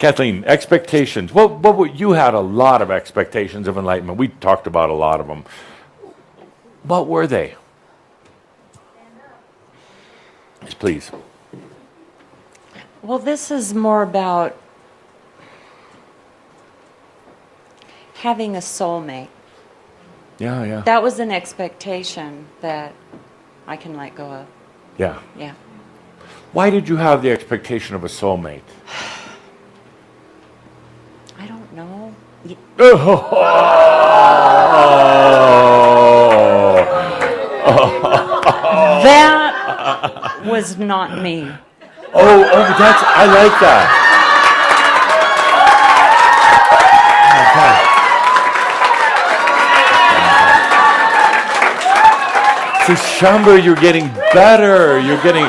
Kathleen, expectations. You had a lot of expectations of enlightenment. We talked about a lot of them. What were they? Yes, please. Well, this is more about having a soulmate. Yeah. That was an expectation that I can let go of. Yeah. Yeah. Why did you have the expectation of a soulmate? I don't know. That was not me. I like that. Okay. See, Shamba, you're getting better. You're getting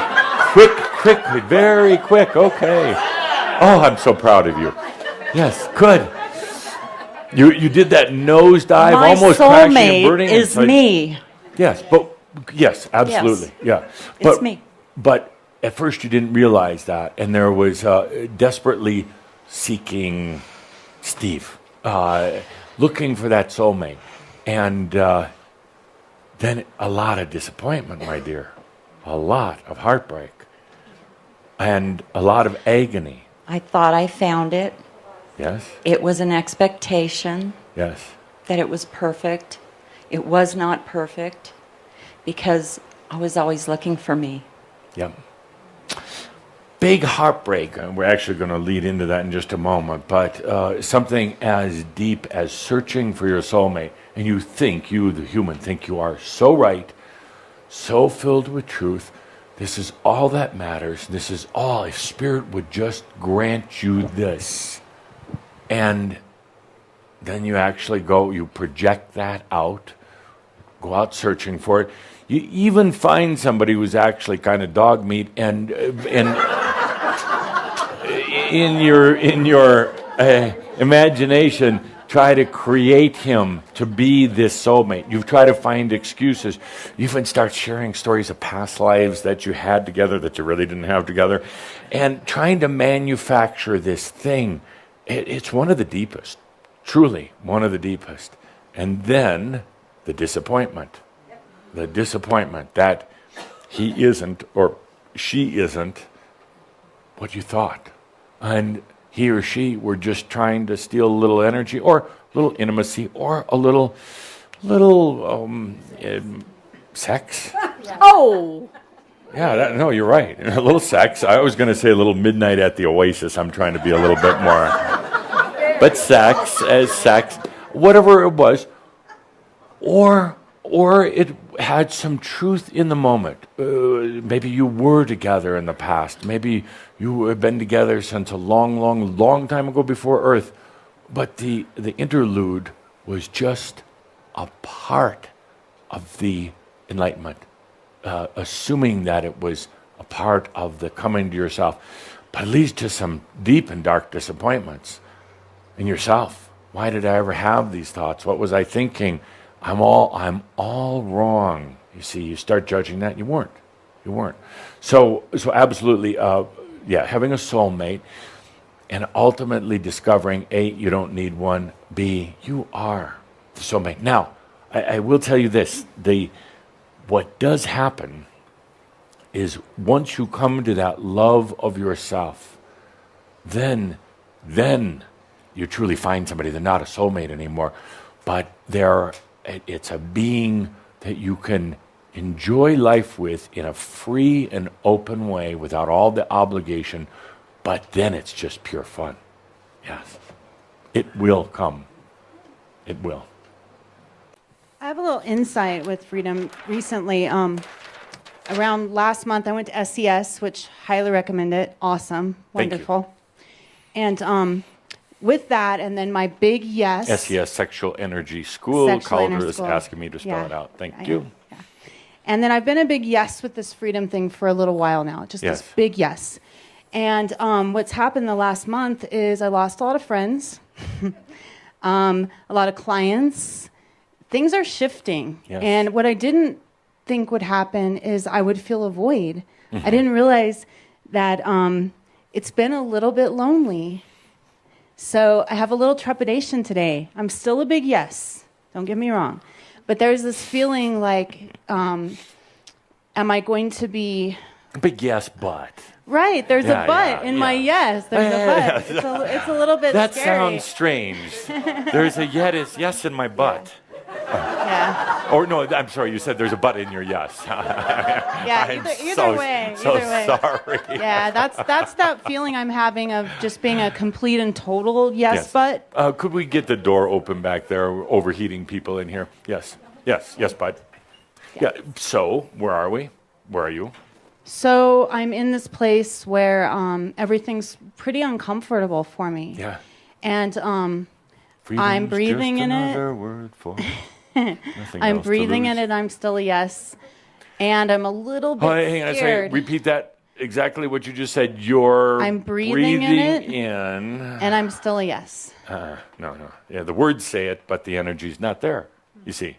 quickly, very quick. Okay. Oh, I'm so proud of you. Yes, good. You did that nosedive, My almost crashing and burning. soulmate is me. Yes, absolutely. Yes. Yeah. It's me. But at first you didn't realize that, and there was desperately seeking Steve, looking for that soulmate. And then a lot of disappointment, my dear. A lot of heartbreak. And a lot of agony. I thought I found it. Yes? It was an expectation Yes. that it was perfect. It was not perfect because I was always looking for me. Yep. Big heartbreak, and we're actually going to lead into that in just a moment, but something as deep as searching for your soulmate, and you, the human, think you are so right, so filled with truth, this is all that matters, this is all, if Spirit would just grant you this. And then you actually you project that out, go out searching for it. You even find somebody who's actually kind of dog meat, and in your imagination, try to create him to be this soulmate. You try to find excuses. You even start sharing stories of past lives that you had together that you really didn't have together, and trying to manufacture this thing. It's one of the deepest, truly one of the deepest. And then the disappointment. The disappointment that he isn't or she isn't what you thought. And he or she were just trying to steal a little energy or a little intimacy or a little sex. Oh! Yeah, no, you're right. A little sex. I was going to say a little midnight at the Oasis. I'm trying to be a little bit more. But sex, whatever it was. Or it had some truth in the moment. Maybe you were together in the past. Maybe you have been together since a long time ago before Earth. But the interlude was just a part of the enlightenment. Assuming that it was a part of the coming to yourself. But it leads to some deep and dark disappointments in yourself. Why did I ever have these thoughts? What was I thinking? I'm all wrong. You see, you start judging that. You weren't. So absolutely, having a soulmate and ultimately discovering, A, you don't need one, B, you are the soulmate. Now, I will tell you this, what does happen is once you come to that love of yourself, then you truly find somebody. They're not a soulmate anymore, but it's a being that you can enjoy life with in a free and open way without all the obligation, but then it's just pure fun. Yes. It will come. It will. I have a little insight with freedom recently. Around last month, I went to SES, which highly recommend it. Awesome. Wonderful. And with that, and then my big yes. SES, Sexual Energy School. Calder is asking me to spell it out. Thank you. Yeah. And then I've been a big yes with this freedom thing for a little while now. Just this big yes. And what's happened the last month is I lost a lot of friends, a lot of clients. Things are shifting. Yes. And what I didn't think would happen is I would feel a void. Mm-hmm. I didn't realize that it's been a little bit lonely So I have a little trepidation today. I'm still a big yes. Don't get me wrong. But there's this feeling like, am I going to be... Big yes, but. Right, there's Yeah, a but yeah, in my yeah. yes. There's a but. It's a little bit That scary. sounds strange. There's a yes in my butt. Yeah. Or no, I'm sorry, you said there's a but in your yes. Yeah, I'm either way. So Either way. sorry. Yeah, that's that feeling I'm having of just being a complete and total yes, but. Could we get the door open back there? We're overheating people in here. Yes, bud. Yeah. So, where are we? Where are you? So I'm in this place where everything's pretty uncomfortable for me. Yeah. And Freedom's I'm breathing just in it. another word for nothing I'm else to breathing lose. in it. I'm still a yes. And I'm a little bit Hang on a second. scared. Repeat that. Exactly what you just said. You're I'm breathing in it. in. And I'm still a yes. No. Yeah, the words say it, but the energy's not there. You see.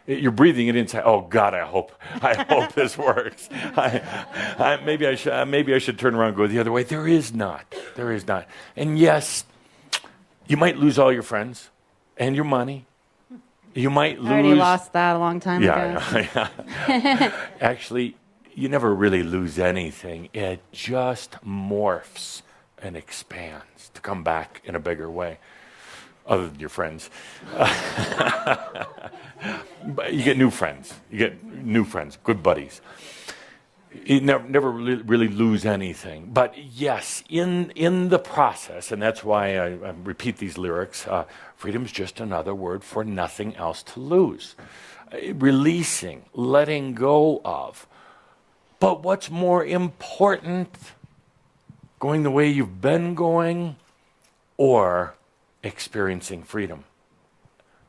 You're breathing it inside. Oh God, I hope this works. Maybe I should turn around and go the other way. There is not. And yes, you might lose all your friends and your money. You might lose. I already lost that a long time ago. Yeah. Actually, you never really lose anything. It just morphs and expands to come back in a bigger way. Other than your friends. But you get new friends. Good buddies. You never really lose anything. But yes, in the process, and that's why I repeat these lyrics, freedom's just another word for nothing else to lose. Releasing, letting go of. But what's more important, going the way you've been going, or experiencing freedom?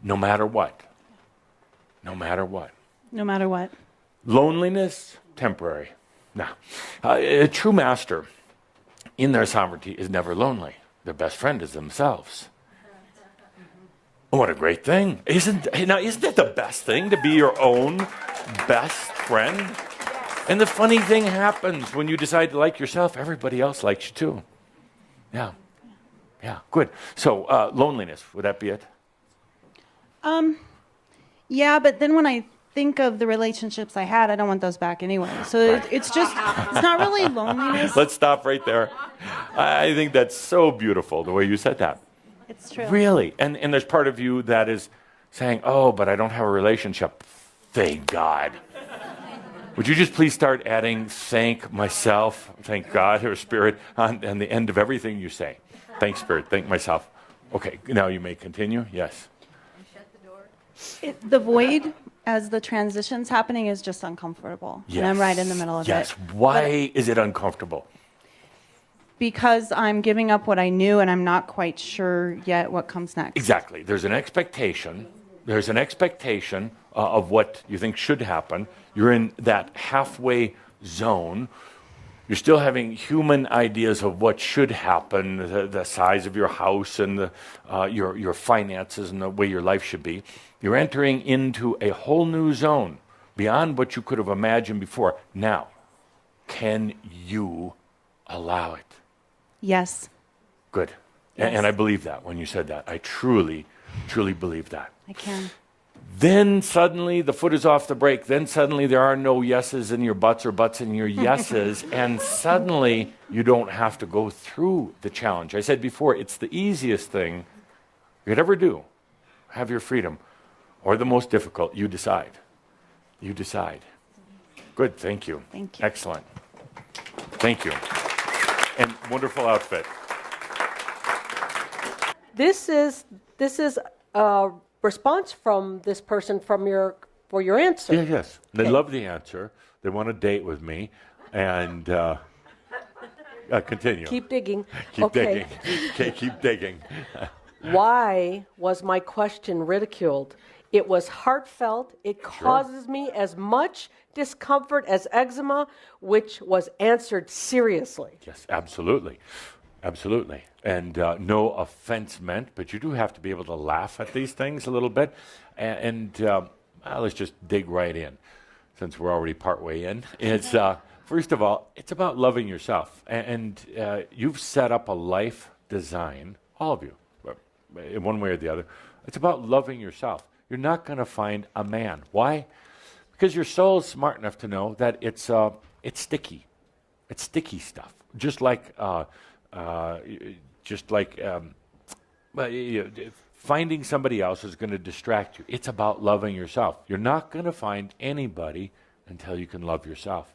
No matter what. No matter what. No matter what. Loneliness, temporary. Now, a true master in their sovereignty is never lonely. Their best friend is themselves. What a great thing. Isn't that the best thing, to be your own best friend? And the funny thing happens when you decide to like yourself, everybody else likes you too. Yeah, good. So loneliness, would that be it? Yeah, but then when I think of the relationships I had, I don't want those back anyway. So it's not really loneliness. Let's stop right there. I think that's so beautiful, the way you said that. It's true. Really. And there's part of you that is saying, oh, but I don't have a relationship. Thank God. Would you just please start adding thank myself, thank God or Spirit on the end of everything you say? Thank Spirit, thank myself. Okay, now you may continue. Yes. The void, as the transition's happening, is just uncomfortable. Yes. And I'm right in the middle of it. Yes. Why is it uncomfortable? Because I'm giving up what I knew and I'm not quite sure yet what comes next. Exactly. There's an expectation. Of what you think should happen. You're in that halfway zone. You're still having human ideas of what should happen, the size of your house and your finances and the way your life should be. You're entering into a whole new zone beyond what you could have imagined before. Now, can you allow it? Yes. Good. Yes. And I believe that when you said that. I truly believe that. I can. Then suddenly the foot is off the brake. Then suddenly there are no yeses in your butts or butts in your yeses. And suddenly you don't have to go through the challenge. I said before, it's the easiest thing you could ever do. Have your freedom. Or the most difficult. You decide. You decide. Good. Thank you. Thank you. Excellent. Thank you. And wonderful outfit. This is a response from this person for your answer. Yeah, yes. They love the answer. They want to date with me. And continue. Keep digging. Keep Okay. digging. Okay, keep digging. Why was my question ridiculed? It was heartfelt. It causes me as much discomfort as eczema, which was answered seriously. Yes, absolutely. Absolutely. And no offense meant, but you do have to be able to laugh at these things a little bit. And let's just dig right in, since we're already partway in. It's first of all, it's about loving yourself. And you've set up a life design, all of you, in one way or the other. It's about loving yourself. You're not going to find a man. Why? Because your soul is smart enough to know that it's sticky. It's sticky stuff. Just like finding somebody else is going to distract you. It's about loving yourself. You're not going to find anybody until you can love yourself.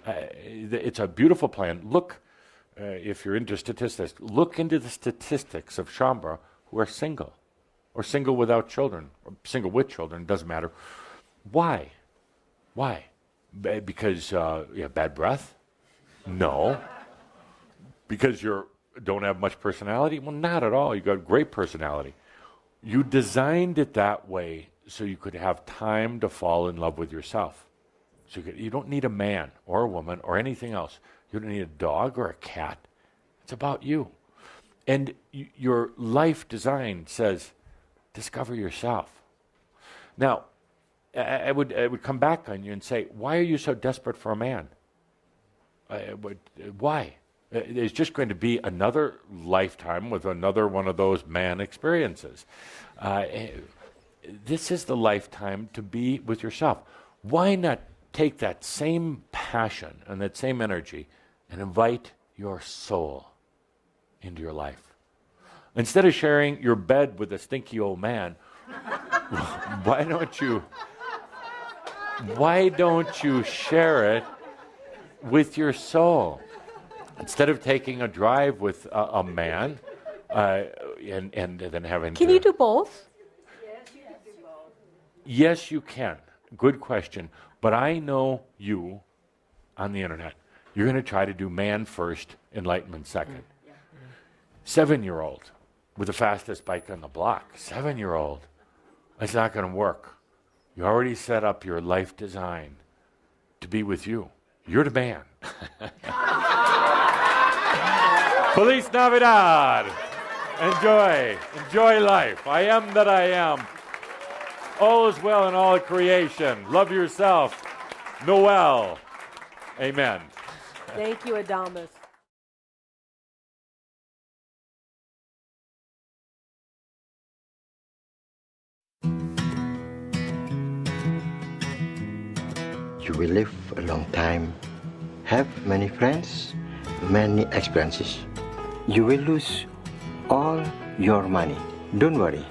It's a beautiful plan. Look, if you're into statistics, look into the statistics of Shaumbra who are single, or single without children, or single with children, doesn't matter. Why? Why? Because you have bad breath? No. Because you don't have much personality? Well, not at all. You got great personality. You designed it that way so you could have time to fall in love with yourself. So you don't need a man or a woman or anything else. You don't need a dog or a cat. It's about you. And your life design says, discover yourself. Now, I would come back on you and say, why are you so desperate for a man? Why? There's just going to be another lifetime with another one of those man experiences. This is the lifetime to be with yourself. Why not take that same passion and that same energy and invite your soul into your life? Instead of sharing your bed with a stinky old man, why don't you share it with your soul? Instead of taking a drive with a man and then having Can you do both? Yes, you can. Good question. But I know you on the internet. You're going to try to do man first, enlightenment second. 7-year-old with the fastest bike on the block. 7-year-old. That's not going to work. You already set up your life design to be with you. You're the man. Feliz Navidad. Enjoy life. I am that I am. All is well in all creation. Love yourself. Noel. Amen. Thank you, Adamus. You will live a long time, have many friends, many experiences. You will lose all your money. Don't worry,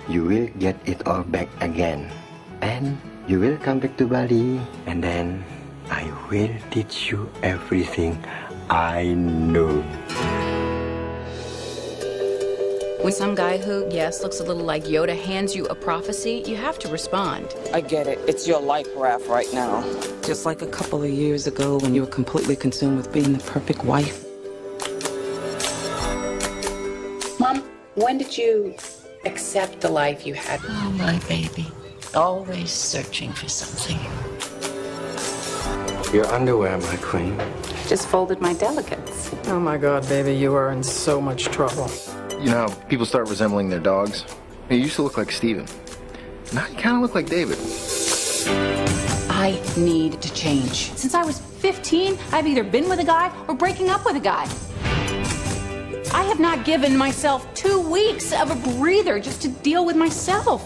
you will get it all back again. And you will come back to Bali, and then I will teach you everything I know. When some guy who, yes, looks a little like Yoda hands you a prophecy, you have to respond. I get it. It's your life raft right now. Just like a couple of years ago when you were completely consumed with being the perfect wife. Mom, when did you accept the life you had? Oh, my baby. Always searching for something. Your underwear, my queen. Just folded my delicates. Oh my God, baby, you are in so much trouble. You know how people start resembling their dogs? You used to look like Steven. Now you kind of look like David. I need to change. Since I was 15, I've either been with a guy or breaking up with a guy. I have not given myself 2 weeks of a breather just to deal with myself.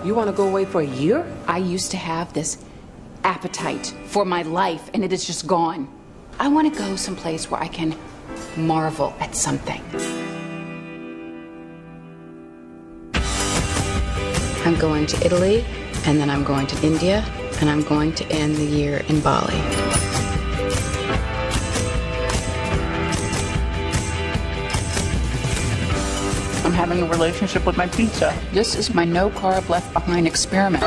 You want to go away for a year? I used to have this appetite for my life, and it is just gone. I want to go someplace where I can marvel at something. I'm going to Italy, and then I'm going to India, and I'm going to end the year in Bali. I'm having a relationship with my pizza. This is my no carb left behind experiment.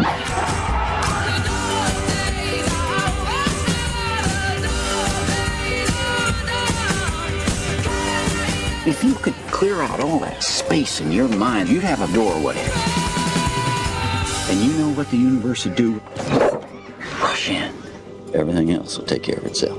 If you could clear out all that space in your mind, you'd have a doorway. And you know what the universe would do? Rush in. Everything else will take care of itself.